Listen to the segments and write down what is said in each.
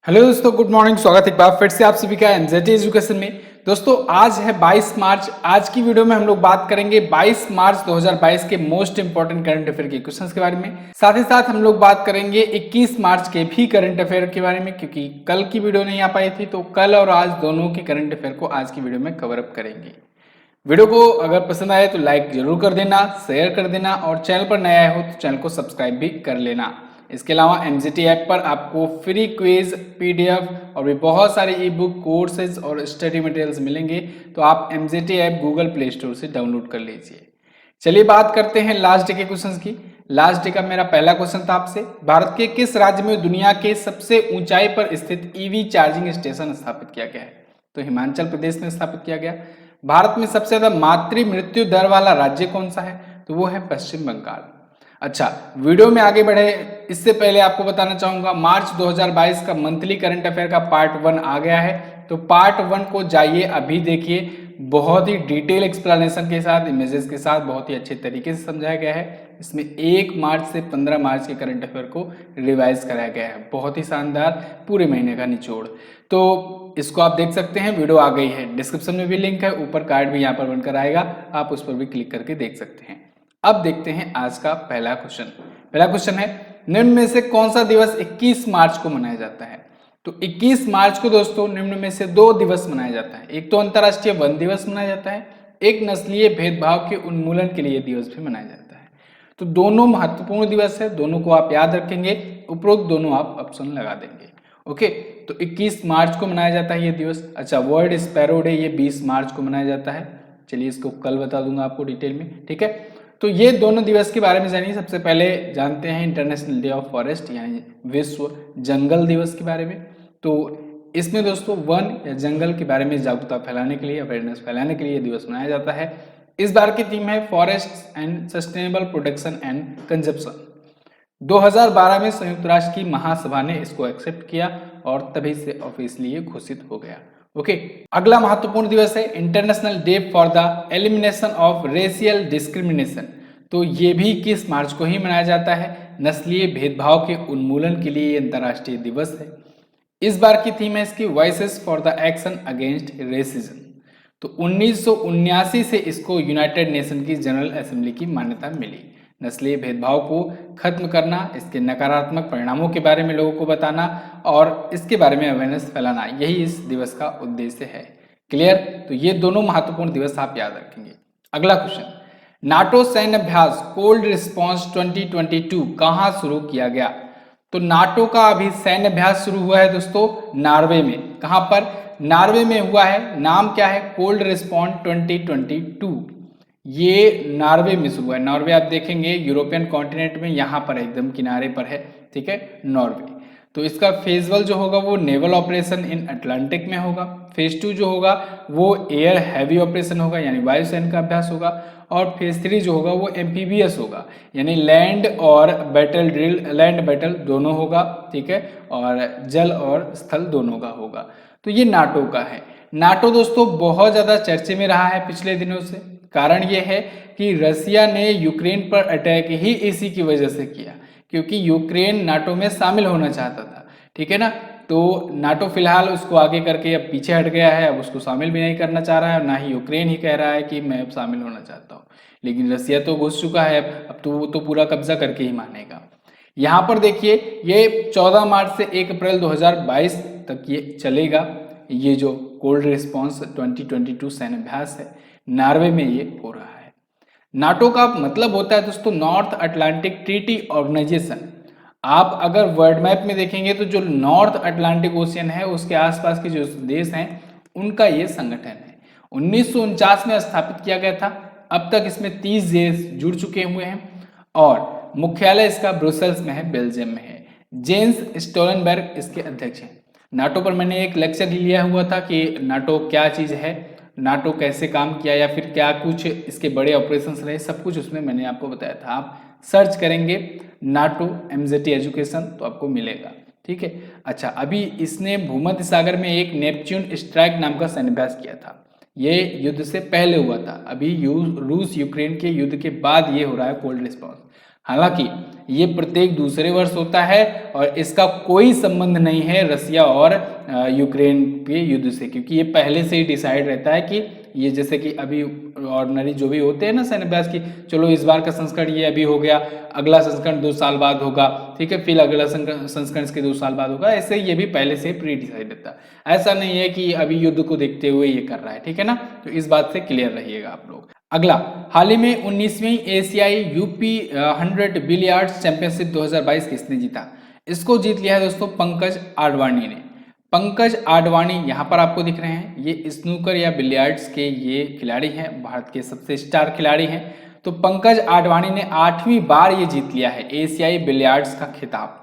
Hello दोस्तों, good morning. स्वागत है एक बार फिर से आप सभी का एनजेटी एजुकेशन में। दोस्तों आज है 22 मार्च। आज की वीडियो में हम लोग बात करेंगे 22 मार्च 2022 के मोस्ट इंपोर्टेंट करंट अफेयर के क्वेश्चंस के बारे में। साथ ही साथ हम लोग बात करेंगे 21 मार्च के भी करंट अफेयर के बारे में, क्योंकि कल की वीडियो नहीं आ पाई थी, तो कल और आज दोनों के करंट अफेयर को आज की वीडियो में कवर अप करेंगे। वीडियो को अगर पसंद आए तो लाइक जरूर कर देना, शेयर कर देना और चैनल पर नया आए हो तो चैनल को सब्सक्राइब भी कर लेना। इसके अलावा एमजीटी ऐप पर आपको फ्री क्विज, पीडीएफ और भी बहुत सारे ई बुक, कोर्सेज और स्टडी मटेरियल्स मिलेंगे, तो आप MGT app Google play store से डाउनलोड कर लीजिए। चलिए बात करते हैं लास्ट डे के क्वेश्चंस की। लास्ट डे का मेरा पहला क्वेश्चन था आपसे, भारत के किस राज्य में दुनिया के सबसे ऊंचाई पर स्थित ईवी चार्जिंग स्टेशन स्थापित किया गया है? तो हिमाचल प्रदेश में स्थापित किया गया। भारत में सबसे ज्यादा मातृ मृत्यु दर वाला राज्य कौन सा है? तो वो है पश्चिम बंगाल। अच्छा, वीडियो में आगे बढ़े इससे पहले आपको बताना चाहूंगा, मार्च 2022 का मंथली करंट अफेयर का पार्ट 1 आ गया है, तो पार्ट 1 को जाइए अभी देखिए। बहुत ही डिटेल एक्सप्लेनेशन के साथ, इमेजेस के साथ बहुत ही अच्छे तरीके से समझाया गया है। इसमें 1 मार्च से 15 मार्च के करंट अफेयर को रिवाइज कराया गया है। बहुत ही शानदार, पूरे महीने का निचोड़। तो इसको आप देख सकते हैं, वीडियो आ गई है, डिस्क्रिप्शन में भी लिंक है, ऊपर कार्ड भी यहाँ पर बनकर आएगा, आप उस पर भी क्लिक करके देख सकते हैं। अब देखते हैं आज का पहला क्वेश्चन। पहला क्वेश्चन है, निम्न में से कौन सा दिवस 21 मार्च को मनाया जाता है? तो 21 मार्च को दोस्तों निम्न में से 2 दिवस मनाया जाता है। एक तो अंतर्राष्ट्रीय वन दिवस मनाया जाता है, एक नस्लीय भेदभाव के उन्मूलन के लिए दिवस भी मनाया जाता है। तो दोनों महत्वपूर्ण दिवस है, दोनों को आप याद रखेंगे, उपरोक्त दोनों आप ऑप्शन लगा देंगे। ओके, तो 21 मार्च को मनाया जाता है ये दिवस। अच्छा, वर्ल्ड स्पैरो डे ये 20 मार्च को मनाया जाता है। चलिए इसको कल बता दूंगा आपको डिटेल में, ठीक है। तो ये दोनों दिवस के बारे में जानिए। सबसे पहले जानते हैं इंटरनेशनल डे ऑफ फॉरेस्ट यानी विश्व जंगल दिवस के बारे में। तो इसमें दोस्तों वन या जंगल के बारे में जागरूकता फैलाने के लिए, अवेयरनेस फैलाने के लिए ये दिवस मनाया जाता है। इस बार की थीम है forest and sustainable protection and consumption. 2012 में संयुक्त राष्ट्र की महासभा ने इसको एक्सेप्ट किया और तभी से ऑफिशियली ये घोषित हो गया। ओके, अगला महत्वपूर्ण दिवस है international day for the elimination of racial discrimination. तो ये भी 21 मार्च को ही मनाया जाता है। नस्लीय भेदभाव के उन्मूलन के लिए ये अंतर्राष्ट्रीय दिवस है। इस बार की थीम है इसकी voices for the action against racism. तो 1979 से इसको यूनाइटेड नेशन की जनरल असेंबली की मान्यता मिली। नस्लीय भेदभाव को खत्म करना, इसके नकारात्मक परिणामों के बारे में लोगों को बताना और इसके बारे में अवेयरनेस फैलाना, यही इस दिवस का उद्देश्य है। क्लियर? तो ये दोनों महत्वपूर्ण दिवस आप याद रखेंगे। अगला क्वेश्चन, नाटो सैन्य अभ्यास कोल्ड रिस्पॉन्स 2022 कहाँ शुरू किया गया? तो नाटो का अभी सैन्य अभ्यास शुरू हुआ है दोस्तों नॉर्वे में। कहाँ पर? नॉर्वे में हुआ है। नाम क्या है? Cold response 2022। ये नॉर्वे में शुरू हुआ है। नॉर्वे आप देखेंगे यूरोपियन कॉन्टिनेंट में, यहाँ पर एकदम किनारे पर है, ठीक है, नॉर्वे। तो इसका फेज 1 जो होगा वो नेवल ऑपरेशन इन अटलांटिक में होगा। फेज 2 जो होगा वो एयर हैवी ऑपरेशन होगा यानी वायुसेना का अभ्यास होगा। और फेज 3 जो होगा वो एम्फीबियस होगा यानी लैंड और बैटल ड्रिल, लैंड बैटल दोनों होगा, ठीक है, और जल और स्थल दोनों का होगा। तो ये नाटो का है। नाटो दोस्तों बहुत ज्यादा चर्चे में रहा है पिछले दिनों से। कारण ये है कि रसिया ने यूक्रेन पर अटैक ही इसी की वजह से किया, क्योंकि यूक्रेन नाटो में शामिल होना चाहता था, ठीक है ना। तो नाटो फिलहाल उसको आगे करके अब पीछे हट गया है, अब उसको शामिल भी नहीं करना चाह रहा है, और ना ही यूक्रेन ही कह रहा है कि मैं अब शामिल होना चाहता हूँ। लेकिन रसिया तो घुस चुका है, अब तो वो तो पूरा कब्जा करके ही मानेगा। यहाँ पर देखिए, ये 14 मार्च से 1 अप्रैल 2022 तक ये चलेगा। ये जो कोल्ड रिस्पॉन्स 2022 सैन्य अभ्यास है, नॉर्वे में ये हो रहा है। नाटो का मतलब होता है दोस्तों नॉर्थ अटलांटिक ट्रीटी ऑर्गेनाइजेशन। आप अगर वर्ल्ड मैप में देखेंगे तो जो नॉर्थ अटलांटिक ओशियन है उसके आसपास के जो देश हैं उनका ये संगठन है। 1949 में स्थापित किया गया था। अब तक इसमें 30 देश जुड़ चुके हुए हैं और मुख्यालय इसका ब्रुसेल्स में है, बेल्जियम में है। जेंस स्टोलनबर्ग इसके अध्यक्ष हैं। नाटो पर मैंने एक लेक्चर लिया हुआ था कि नाटो क्या चीज़ है, नाटो कैसे काम किया या फिर क्या कुछ इसके बड़े ऑपरेशंस रहे, सब कुछ उसमें मैंने आपको बताया था। आप सर्च करेंगे नाटो एमजेटी एजुकेशन तो आपको मिलेगा, ठीक है। अच्छा, अभी इसने भूमध्य सागर में एक नेपच्यून स्ट्राइक नाम का सैन्याभ्यास किया था। ये युद्ध से पहले हुआ था, अभी रूस यूक्रेन के युद्ध के बाद ये हो रहा है कोल्ड रिस्पॉन्स। हालांकि ये प्रत्येक दूसरे वर्ष होता है और इसका कोई संबंध नहीं है रसिया और यूक्रेन के युद्ध से, क्योंकि ये पहले से ही डिसाइड रहता है कि ये जैसे कि अभी ऑर्डिनरी जो भी होते हैं ना सैन्य अभ्यास की, चलो इस बार का संस्करण ये अभी हो गया, अगला संस्करण 2 साल बाद होगा, ठीक है, फिर अगला संस्करण इसके 2 साल बाद होगा, ऐसे ये भी पहले से प्री डिसाइड रहता है। ऐसा नहीं है कि अभी युद्ध को देखते हुए ये कर रहा है, ठीक है ना, तो इस बात से क्लियर रहिएगा आप लोग। अगला, हाल ही में 19वीं एशियाई यूपी 100 बिलियर्ड्स चैंपियनशिप 2022 किसने जीता? इसको जीत लिया है दोस्तों पंकज आडवाणी ने। पंकज आडवाणी यहाँ पर आपको दिख रहे हैं, ये स्नूकर या बिलियर्ड्स के ये खिलाड़ी हैं, भारत के सबसे स्टार खिलाड़ी हैं। तो पंकज आडवाणी ने 8वीं बार ये जीत लिया है एशियाई बिलियर्ड्स का खिताब।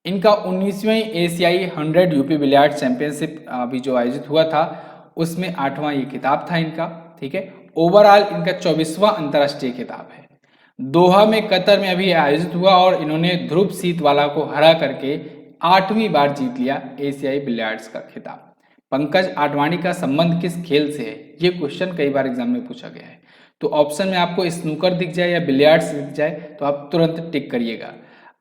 इनका 19वीं एशियाई 100 यूपी बिलियर्ड चैंपियनशिप अभी जो आयोजित हुआ था उसमें 8वां ये खिताब था इनका, ठीक है। ओवरऑल इनका 24वां अंतर्राष्ट्रीय खिताब है। दोहा में कतर में अभी आयोजित हुआ और इन्होंने ध्रुव सीतवाला को हरा करके 8वीं बार जीत लिया एशियाई बिलियर्ड्स का खिताब। पंकज आडवाणी का संबंध किस खेल से है? ये क्वेश्चन कई बार एग्जाम में पूछा गया है। तो ऑप्शन में आपको स्नूकर दिख जाए या बिलियर्ड्स दिख जाए तो आप तुरंत टिक करिएगा।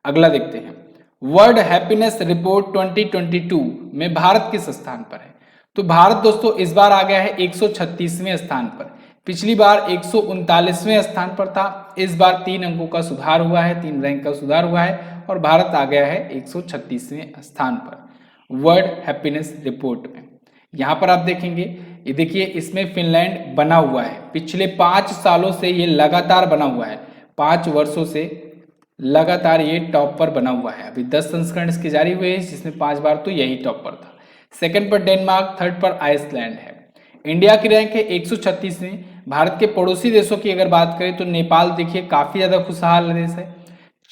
अगला देखते हैं, वर्ल्ड हैप्पीनेस रिपोर्ट 2022 में भारत किस स्थान पर है? तो भारत दोस्तों इस बार आ गया है 136वें स्थान पर। पिछली बार 139वें स्थान पर था, इस बार 3 अंकों का सुधार हुआ है, 3 रैंक का सुधार हुआ है और भारत आ गया है 136वें स्थान पर वर्ल्ड हैप्पीनेस रिपोर्ट में। यहाँ पर आप देखेंगे, ये देखिए इसमें फिनलैंड बना हुआ है, पिछले 5 सालों से ये लगातार बना हुआ है, 5 वर्षों से लगातार ये टॉप पर बना हुआ है। अभी 10 संस्करण इसके जारी हुए हैं जिसमें 5 बार तो यही टॉप पर था। सेकंड पर डेनमार्क, थर्ड पर आइसलैंड है। इंडिया की रैंक है 136वीं। भारत के पड़ोसी देशों की अगर बात करें तो नेपाल देखिए काफी ज्यादा खुशहाल देश है,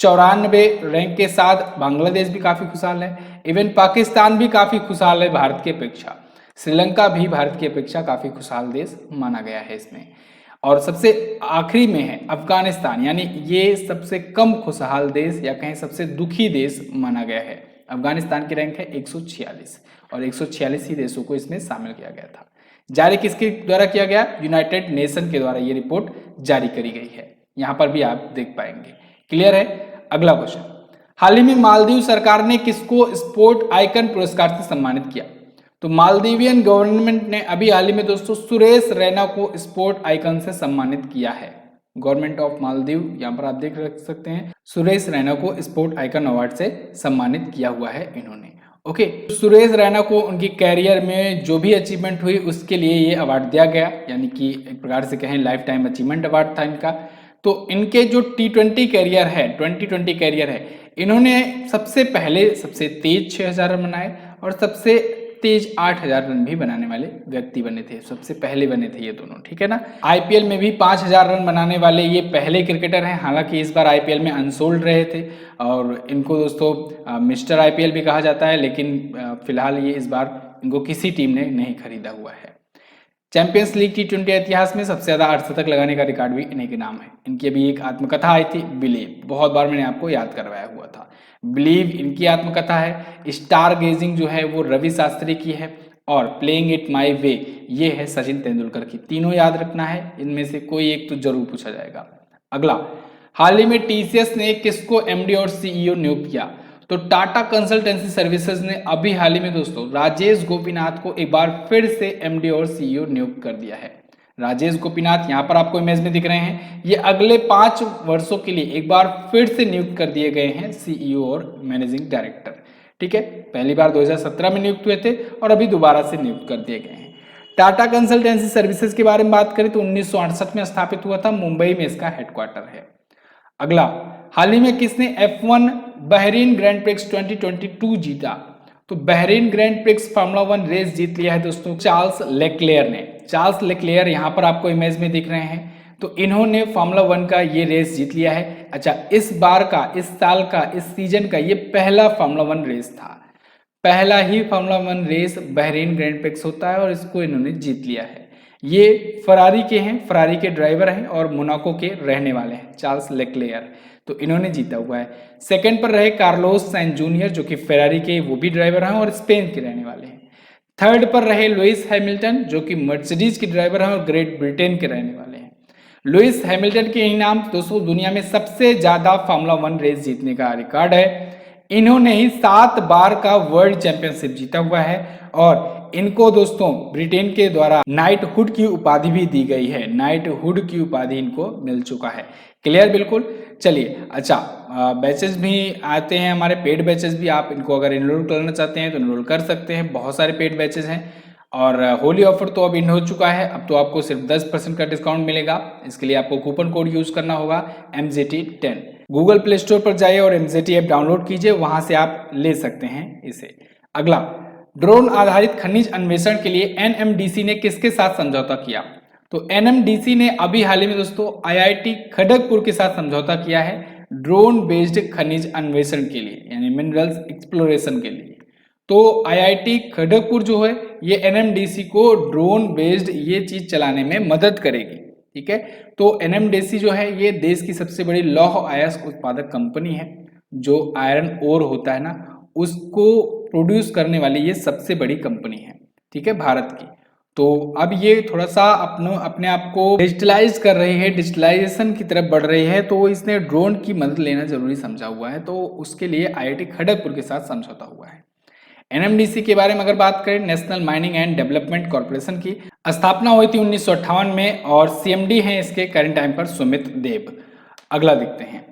94 रैंक के साथ बांग्लादेश भी काफी खुशहाल है, इवन पाकिस्तान भी काफी खुशहाल है भारत की अपेक्षा, श्रीलंका भी भारत की अपेक्षा काफी खुशहाल देश माना गया है इसमें। और सबसे आखिरी में है अफगानिस्तान, यानी ये सबसे कम खुशहाल देश या कहें सबसे दुखी देश माना गया है। अफगानिस्तान की रैंक है 146 और 146 ही देशों को इसमें शामिल किया गया था। जारी किसके द्वारा किया गया? यूनाइटेड नेशन के द्वारा ये रिपोर्ट जारी करी गई है, यहां पर भी आप देख पाएंगे। क्लियर है? अगला क्वेश्चन, हाल ही में मालदीव सरकार ने किसको स्पोर्ट आइकन पुरस्कार से सम्मानित किया? तो मालदीवियन गवर्नमेंट ने अभी हाल ही में दोस्तों सुरेश रैना को स्पोर्ट आइकन से सम्मानित किया है। गवर्नमेंट ऑफ मालदीव, यहाँ पर आप देख सकते हैं, सुरेश रैना को स्पोर्ट आइकन अवार्ड से सम्मानित किया हुआ है इन्होंने। ओके, सुरेश रैना को उनकी कैरियर में जो भी अचीवमेंट हुई उसके लिए ये अवार्ड दिया गया, यानी कि एक प्रकार से कहें लाइफ टाइम अचीवमेंट अवार्ड था इनका। तो इनके जो T20 कैरियर है, 2020 कैरियर है, इन्होंने सबसे पहले सबसे तेज 6000 रन बनाए और सबसे तेज 8000 रन भी बनाने वाले व्यक्ति बने थे, सबसे पहले बने थे ये दोनों, ठीक है ना। आईपीएल में भी 5000 रन बनाने वाले ये पहले क्रिकेटर हैं, हालांकि इस बार आईपीएल में अनसोल्ड रहे थे और इनको दोस्तों मिस्टर आईपीएल भी कहा जाता है, लेकिन फिलहाल ये इस बार इनको किसी टीम ने नहीं खरीदा हुआ है। चैंपियंस लीग T20 इतिहास में सबसे ज्यादा अर्धशतक लगाने का रिकॉर्ड भी इन्हीं के नाम है। इनकी अभी एक आत्मकथा आई थी बिलीव, बहुत बार मैंने आपको याद करवाया हुआ था, बिलीव इनकी आत्मकथा है। स्टार गेजिंग जो है वो रवि शास्त्री की है और प्लेइंग इट माई वे ये है सचिन तेंदुलकर की। तीनों याद रखना है, इनमें से कोई एक तो जरूर पूछा जाएगा। अगला, हाल ही में टीसीएस ने किसको एमडी और सीईओ नियुक्त किया? तो टाटा कंसल्टेंसी सर्विसेज ने अभी हाल ही में दोस्तों राजेश गोपीनाथ को एक बार फिर से एमडी और सीईओ नियुक्त कर दिया है। राजेश गोपीनाथ यहाँ पर आपको इमेज में दिख रहे हैं, ये अगले 5 वर्षों के लिए एक बार फिर से नियुक्त कर दिए गए हैं सीईओ और मैनेजिंग डायरेक्टर, ठीक है। पहली बार 2017 में नियुक्त हुए थे और अभी दोबारा से नियुक्त कर दिए गए हैं। टाटा कंसल्टेंसी सर्विसेज के बारे में बात करें तो 1968 में स्थापित हुआ था, मुंबई में इसका हेडक्वार्टर है। अगला, हाल ही में किसने F1 बहरीन ग्रैंड प्रिक्स 2022 जीता? तो Bahrain grand prix formula 1 race जीत लिया है दोस्तों चार्ल्स लेक्लेयर ने। चार्ल्स लेक्लेयर यहाँ पर आपको इमेज में दिख रहे हैं, तो इन्होंने फार्मूला 1 का ये रेस जीत लिया है। अच्छा, इस बार का, इस साल का, इस सीजन का ये पहला फार्मूला 1 रेस था, पहला ही formula 1 race Bahrain grand prix होता है और इसको इन्होंने जीत लिया है। ये फरारी के हैं, फरारी के ड्राइवर हैं और मोनाको के रहने वाले हैं चार्ल्स लेक्लेयर, तो इन्होंने जीता हुआ है। सेकंड पर रहे कार्लोस सैंज जूनियर जो कि फेरारी के वो भी ड्राइवर हैं और स्पेन के रहने वाले हैं। थर्ड पर रहे लुइस हैमिल्टन जो कि मर्सिडीज के ड्राइवर हैं और ग्रेट ब्रिटेन के रहने वाले हैं। लुइस हैमिल्टन के ही नाम दोस्तों दुनिया में सबसे ज्यादा फार्मूला 1 रेस जीतने का रिकॉर्ड है। इन्होंने ही 7 बार का वर्ल्ड चैंपियनशिप जीता हुआ है और इनको दोस्तों ब्रिटेन के द्वारा नाइटहुड की उपाधि भी दी गई है। नाइटहुड की उपाधि इनको मिल चुका है। क्लियर बिल्कुल। चलिए अच्छा, बैचेस भी आते हैं हमारे, पेड बैचेस भी, आप इनको अगर इनरोल करना चाहते हैं तो इनरोल कर सकते हैं। बहुत सारे पेड बैचेस हैं और होली ऑफर तो अब इन हो चुका है। अब तो आपको सिर्फ 10% का डिस्काउंट मिलेगा। इसके लिए आपको कूपन कोड यूज करना होगा MZT10। गूगल प्ले स्टोर पर जाइए और MZT ऐप डाउनलोड कीजिए, वहां से आप ले सकते हैं इसे। अगला, ड्रोन आधारित खनिज अन्वेषण के लिए NMDC ने किसके साथ समझौता किया? तो NMDC ने अभी हाल ही में दोस्तों IIT खड़गपुर के साथ समझौता किया है ड्रोन बेस्ड खनिज अन्वेषण के लिए, यानी मिनरल्स एक्सप्लोरेशन के लिए। तो IIT खड़गपुर जो है ये NMDC को ड्रोन बेस्ड ये चीज चलाने में मदद करेगी। ठीक है, तो NMDC जो है ये देश की सबसे बड़ी लौह अयस्क उत्पादक कंपनी है। जो आयरन ओर होता है ना, उसको प्रोड्यूस करने वाली ये सबसे बड़ी कंपनी है। ठीक है, भारत की। तो अब ये थोड़ा सा अपने आप को डिजिटलाइज कर रही है, डिजिटलाइजेशन की तरफ बढ़ रही है, तो इसने ड्रोन की मदद लेना जरूरी समझा हुआ है। तो उसके लिए IIT खड़गपुर के साथ समझौता हुआ है। NMDC के बारे में अगर बात करें, national mining and development corporation की स्थापना हुई थी 1958 में और CMD हैं इसके करंट टाइम पर सुमित देव। अगला देखते हैं,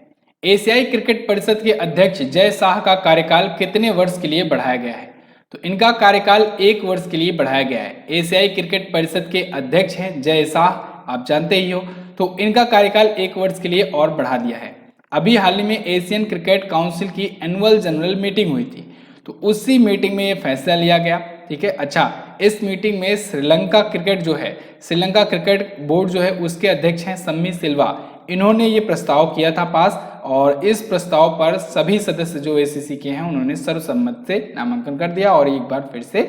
एशियाई क्रिकेट परिषद के अध्यक्ष जय शाह का कार्यकाल कितने वर्ष के लिए बढ़ाया गया है? तो इनका कार्यकाल 1 वर्ष के लिए बढ़ाया गया है। एशियाई क्रिकेट परिषद के अध्यक्ष हैं जय शाह, आप जानते ही हो, तो इनका कार्यकाल 1 वर्ष के लिए और बढ़ा दिया है। अभी हाल ही में एशियन क्रिकेट काउंसिल की एनुअल जनरल मीटिंग हुई थी, तो उसी मीटिंग में ये फैसला लिया गया। ठीक है, अच्छा, इस मीटिंग में श्रीलंका क्रिकेट जो है, श्रीलंका क्रिकेट बोर्ड जो है उसके अध्यक्ष हैं सम्मी सिल्वा। इन्होंने ये प्रस्ताव किया था पास और इस प्रस्ताव पर सभी सदस्य जो ACC के हैं उन्होंने सर्वसम्मत से नामांकन कर दिया और एक बार फिर से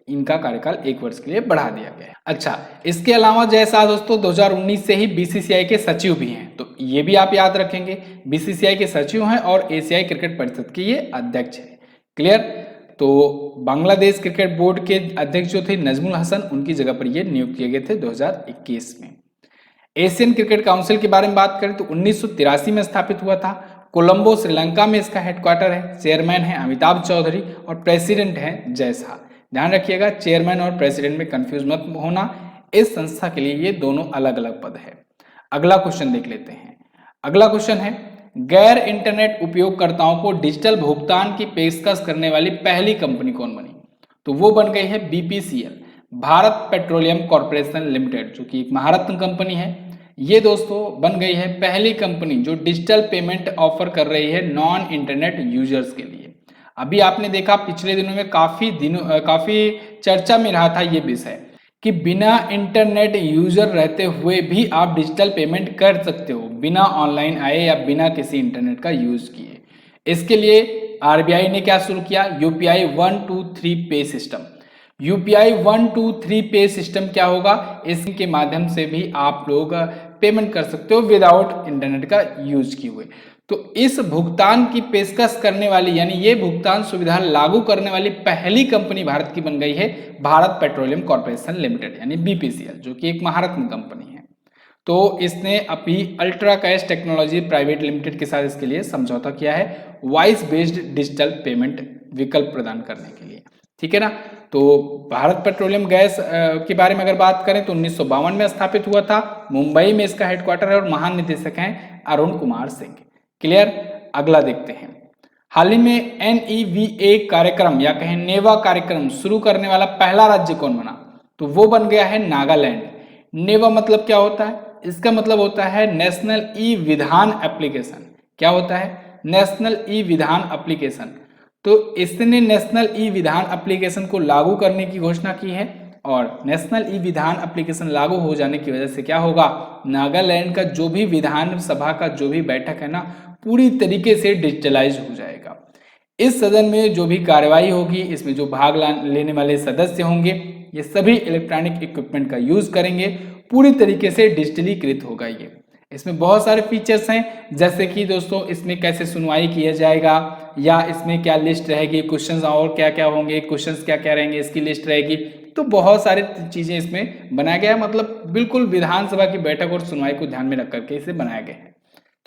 इनका कार्यकाल 1 वर्ष के लिए बढ़ा दिया गया। अच्छा, इसके अलावा जैसा दोस्तों 2019 से ही BCCI के सचिव भी हैं, तो ये भी आप याद रखेंगे। BCCI के सचिव हैं और एशियाई क्रिकेट परिषद के ये अध्यक्ष हैं। क्लियर। तो बांग्लादेश क्रिकेट बोर्ड के अध्यक्ष जो थे नजमुल हसन, उनकी जगह पर ये नियुक्त किए गए थे 2021 में। एशियन क्रिकेट काउंसिल के बारे में बात करें तो 1983 में स्थापित हुआ था। कोलंबो श्रीलंका में इसका हेडक्वार्टर है। चेयरमैन है अमिताभ चौधरी और प्रेसिडेंट है जय शाह। ध्यान रखिएगा, चेयरमैन और प्रेसिडेंट में कंफ्यूज मत होना, इस संस्था के लिए ये दोनों अलग अलग पद है। अगला क्वेश्चन देख लेते हैं। अगला क्वेश्चन है, गैर इंटरनेट उपयोगकर्ताओं को डिजिटल भुगतान की पेशकश करने वाली पहली कंपनी कौन बनी? तो वो बन गई है BPCL, Bharat petroleum corporation limited, जो कि एक महारत्न कंपनी है। ये दोस्तों बन गई है पहली कंपनी जो डिजिटल पेमेंट ऑफर कर रही है नॉन इंटरनेट यूजर्स के लिए। अभी आपने देखा पिछले दिनों में काफी चर्चा में रहा था ये विषय कि बिना इंटरनेट यूजर रहते हुए भी आप डिजिटल पेमेंट कर सकते हो, बिना ऑनलाइन आए या बिना किसी इंटरनेट का यूज किए। इसके लिए RBI ने क्या शुरू किया? UPI 1 2 3 पे सिस्टम। UPI 1 2 3 पे सिस्टम क्या होगा? इसके माध्यम से भी आप लोग पेमेंट कर सकते हो विदाउट इंटरनेट का यूज किए हुए। तो इस भुगतान की पेशकश करने वाली, यानी ये भुगतान सुविधा लागू करने वाली पहली कंपनी भारत की बन गई है भारत पेट्रोलियम कॉर्पोरेशन लिमिटेड, यानी BPCL, जो कि एक महारत्न कंपनी है। तो इसने अभी ultra cash technology private limited के साथ इसके लिए समझौता किया है वॉइस बेस्ड डिजिटल पेमेंट विकल्प प्रदान करने के लिए। ठीक है ना। तो भारत पेट्रोलियम गैस के बारे में अगर बात करें तो 1952 में स्थापित हुआ था। मुंबई में इसका हेडक्वार्टर है और महानिदेशक हैं अरुण कुमार सिंह। क्लियर। अगला देखते हैं, हाल ही में NEVA कार्यक्रम या कहें नेवा कार्यक्रम शुरू करने वाला पहला राज्य कौन बना? तो वो बन गया है नागालैंड। नेवा मतलब क्या होता है? इसका मतलब होता है नेशनल ई विधान एप्लीकेशन। क्या होता है? नेशनल ई विधान एप्लीकेशन। तो इसने नेशनल ई विधान एप्लीकेशन को लागू करने की घोषणा की है और नेशनल ई विधान एप्लीकेशन लागू हो जाने की वजह से क्या होगा? नागालैंड का जो भी विधानसभा का जो भी बैठक है ना, पूरी तरीके से डिजिटलाइज हो जाएगा। इस सदन में जो भी कार्रवाई होगी, इसमें जो भाग लेने वाले सदस्य होंगे, ये सभी इलेक्ट्रॉनिक इक्विपमेंट का यूज करेंगे, पूरी तरीके से डिजिटलीकृत होगा ये। इसमें बहुत सारे फीचर्स हैं, जैसे कि दोस्तों इसमें कैसे सुनवाई किया जाएगा या इसमें क्या लिस्ट रहेगी, क्वेश्चंस और क्या क्या होंगे, क्वेश्चंस क्या क्या रहेंगे, इसकी लिस्ट रहेगी। तो बहुत सारी चीजें इसमें बनाया गया है, मतलब बिल्कुल विधानसभा की बैठक और सुनवाई को ध्यान में रख करके इसे बनाया गया है।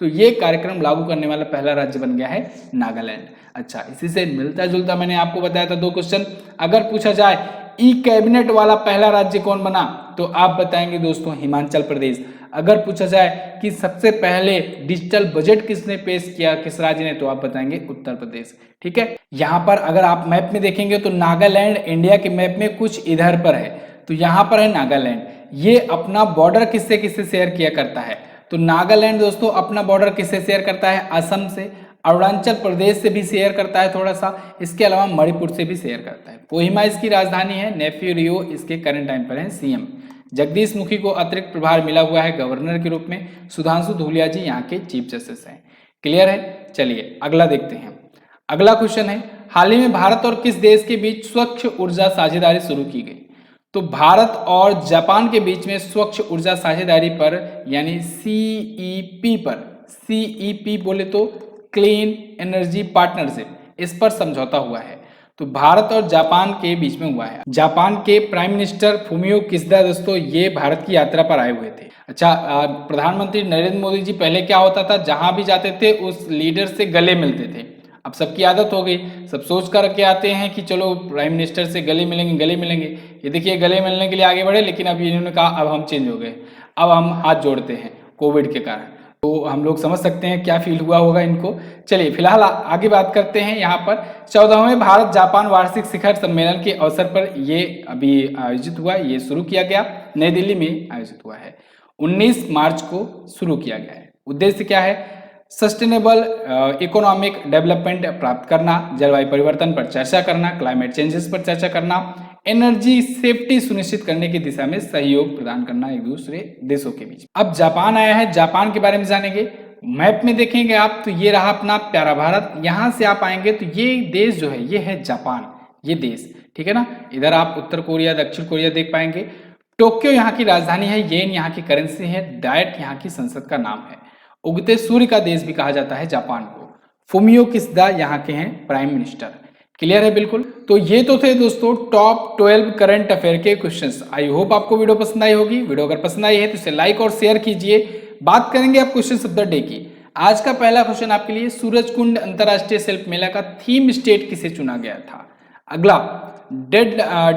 तो ये कार्यक्रम लागू करने वाला पहला राज्य बन गया है नागालैंड। अच्छा, इसी से मिलता जुलता मैंने आपको बताया था 2 क्वेश्चन। अगर पूछा जाए ई कैबिनेट वाला पहला राज्य कौन बना, तो आप बताएंगे दोस्तों हिमाचल प्रदेश। अगर पूछा जाए कि सबसे पहले डिजिटल बजट किसने पेश किया, किस राज्य ने, तो आप बताएंगे उत्तर प्रदेश। ठीक है, यहाँ पर अगर आप मैप में देखेंगे तो नागालैंड इंडिया के मैप में कुछ इधर पर है, तो यहाँ पर है नागालैंड। ये अपना बॉर्डर किससे किससे शेयर किया करता है, तो नागालैंड दोस्तों अपना बॉर्डर किससे शेयर करता है, असम से, अरुणाचल प्रदेश से भी शेयर करता है थोड़ा सा, इसके अलावा मणिपुर से भी शेयर करता है। कोहिमा इसकी राजधानी है, नेफ्यू रियो इसके करंट टाइम पर है सीएम। जगदीश मुखी को अतिरिक्त प्रभार मिला हुआ है गवर्नर के रूप में। सुधांशु धूलिया जी यहाँ के चीफ जस्टिस हैं। क्लियर है, चलिए अगला देखते हैं। अगला क्वेश्चन है, हाल ही में भारत और किस देश के बीच स्वच्छ ऊर्जा साझेदारी शुरू की गई, तो भारत और जापान के बीच में स्वच्छ ऊर्जा साझेदारी पर यानी सीईपी पर, सीईपी बोले तो क्लीन एनर्जी पार्टनरशिप, इस पर समझौता हुआ है। तो भारत और जापान के बीच में हुआ है। जापान के प्राइम मिनिस्टर फूमियो किशिदा दोस्तों ये भारत की यात्रा पर आए हुए थे। अच्छा, प्रधानमंत्री नरेंद्र मोदी जी पहले क्या होता था, जहां भी जाते थे उस लीडर से गले मिलते थे। अब सबकी आदत हो गई, सब सोच कर के आते हैं कि चलो प्राइम मिनिस्टर से गले मिलेंगे गले मिलेंगे। ये देखिए गले मिलने के लिए आगे बढ़े, लेकिन अब इन्होंने कहा अब हम चेंज हो गए, अब हम हाथ जोड़ते हैं कोविड के कारण। तो हम लोग समझ सकते हैं क्या फील हुआ होगा इनको। चलिए फिलहाल आगे बात करते हैं। यहाँ पर 14वें भारत जापान वार्षिक शिखर सम्मेलन के अवसर पर ये अभी आयोजित हुआ, ये शुरू किया गया, नई दिल्ली में आयोजित हुआ है। 19 मार्च को शुरू किया गया है। उद्देश्य क्या है, सस्टेनेबल इकोनॉमिक डेवलपमेंट प्राप्त करना, जलवायु परिवर्तन पर चर्चा करना, क्लाइमेट चेंजेस पर चर्चा करना, एनर्जी सेफ्टी सुनिश्चित करने की दिशा में सहयोग प्रदान करना एक दूसरे देशों के बीच। अब जापान आया है, जापान के बारे में जानेंगे। मैप में देखेंगे आप तो ये रहा अपना प्यारा भारत, यहां से आप आएंगे तो ये देश जो है ये है जापान, ये देश, ठीक है ना। इधर आप उत्तर कोरिया दक्षिण कोरिया देख पाएंगे। टोक्यो यहाँ की राजधानी है, येन यहाँ की करेंसी है, डायट यहाँ की संसद का नाम है। उगते सूर्य का देश भी कहा जाता है जापान को। फूमियो किशिदा यहाँ के हैं प्राइम मिनिस्टर। क्लियर है बिल्कुल। तो ये तो थे दोस्तों टॉप 12 करंट अफेयर के क्वेश्चंस। आई होप आपको वीडियो पसंद आई होगी। वीडियो अगर पसंद आई है तो इसे लाइक और शेयर कीजिए। बात करेंगे आप क्वेश्चन ऑफ द डे की। आज का पहला क्वेश्चन आपके लिए, सूरजकुंड अंतरराष्ट्रीय शिल्प मेला का थीम स्टेट किसे चुना गया था। अगला,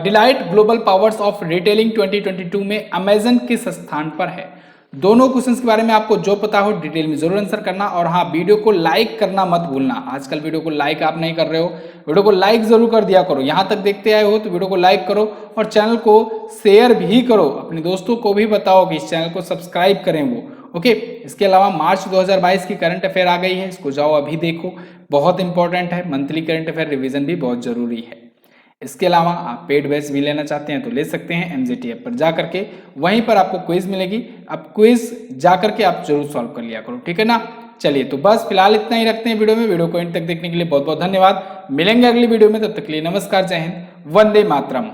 Deloitte global powers of retailing 2022 में अमेजन किस स्थान पर है। दोनों क्वेश्चंस के बारे में आपको जो पता हो डिटेल में जरूर आंसर करना, और हाँ वीडियो को लाइक करना मत भूलना। आजकल वीडियो को लाइक आप नहीं कर रहे हो, वीडियो को लाइक जरूर कर दिया करो। यहाँ तक देखते आए हो तो वीडियो को लाइक करो और चैनल को शेयर भी करो, अपने दोस्तों को भी बताओ कि इस चैनल को सब्सक्राइब करें वो। ओके, इसके अलावा मार्च 2022 की करंट अफेयर आ गई है, इसको जाओ अभी देखो, बहुत इंपॉर्टेंट है। मंथली करंट अफेयर रिवीजन भी बहुत जरूरी है। इसके अलावा आप पेड बैच भी लेना चाहते हैं तो ले सकते हैं एमजेटी ऐप पर जा करके, वहीं पर आपको क्विज मिलेगी। अब क्विज जा करके आप जरूर सॉल्व कर लिया करो, ठीक है ना। चलिए तो बस फिलहाल इतना ही रखते हैं वीडियो में। वीडियो को एंड तक देखने के लिए बहुत बहुत धन्यवाद। मिलेंगे अगली वीडियो में, तब तक के लिए नमस्कार, जय हिंद, वंदे मातरम।